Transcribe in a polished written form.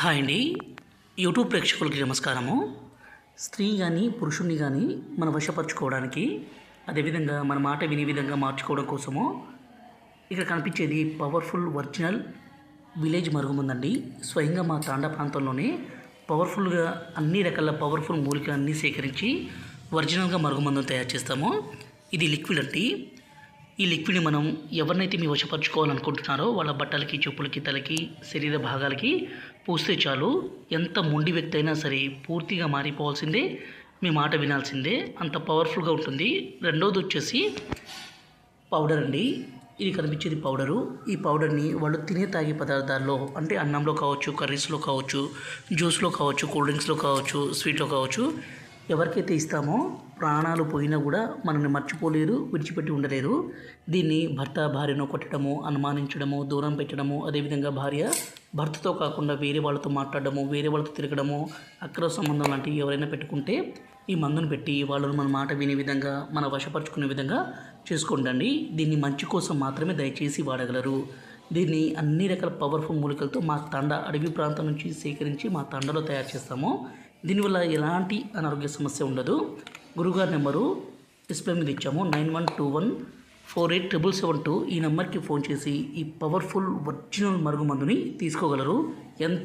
Hi అండి. YouTube ప్రేక్షకులకి నమస్కారము. స్త్రీ కానీ పురుషుణ్ణి కానీ మనం వశపరచుకోవడానికి, అదేవిధంగా మన మాట వినే విధంగా మార్చుకోవడం కోసము ఇక్కడ కనిపించేది పవర్ఫుల్ ఒరిజినల్ విలేజ్ మరుగుమందండి. స్వయంగా మా తాండా ప్రాంతంలోనే పవర్ఫుల్గా అన్ని రకాల పవర్ఫుల్ మూలికలన్నీ సేకరించి ఒరిజినల్గా మరుగుమందును తయారు చేస్తాము. ఇది లిక్విడ్ అండి. ఈ లిక్విడ్ని మనం ఎవరినైతే మీ వశపరచుకోవాలనుకుంటున్నారో వాళ్ళ బట్టలకి, చెప్పులకి, తలకి, శరీర భాగాలకి పూస్తే చాలు. ఎంత మొండి వ్యక్తి అయినా సరే పూర్తిగా మారిపోవాల్సిందే, మీ మాట వినాల్సిందే. అంత పవర్ఫుల్గా ఉంటుంది. రెండోది వచ్చేసి పౌడర్ అండి. ఇది కనిపించేది పౌడరు. ఈ పౌడర్ని వాళ్ళు తినే తాగే పదార్థాల్లో, అంటే అన్నంలో కావచ్చు, కర్రీస్లో కావచ్చు, జ్యూస్లో కావచ్చు, కూల్ డ్రింక్స్లో కావచ్చు, స్వీట్లో కావచ్చు, ఎవరికైతే ఇస్తామో ప్రాణాలు పోయినా కూడా మనల్ని మర్చిపోలేరు, విడిచిపెట్టి ఉండలేరు. దీన్ని భర్త భార్యను కొట్టడము, అనుమానించడము, దూరం పెట్టడము, అదేవిధంగా భార్య భర్తతో కాకుండా వేరే వాళ్ళతో మాట్లాడడము, వేరే వాళ్ళతో తిరగడము, అక్రమ సంబంధం లాంటివి ఎవరైనా పెట్టుకుంటే ఈ మందును పెట్టి వాళ్ళను మన మాట వినే విధంగా, మన వశపరుచుకునే విధంగా చేసుకోండి. దీన్ని మంచి కోసం మాత్రమే దయచేసి వాడగలరు. దీన్ని అన్ని రకాల పవర్ఫుల్ మూలికలతో మా తండ అడవి ప్రాంతం నుంచి సేకరించి మా తండలో తయారు చేస్తాము. దీనివల్ల ఎలాంటి అనారోగ్య సమస్య ఉండదు. గురుగారి నెంబరు డిస్ప్లే మీద ఇచ్చాము, 9121487772. ఈ నెంబర్కి ఫోన్ చేసి ఈ పవర్ఫుల్ ఒరిజినల్ మరుగుమందుని తీసుకోగలరు. ఎంత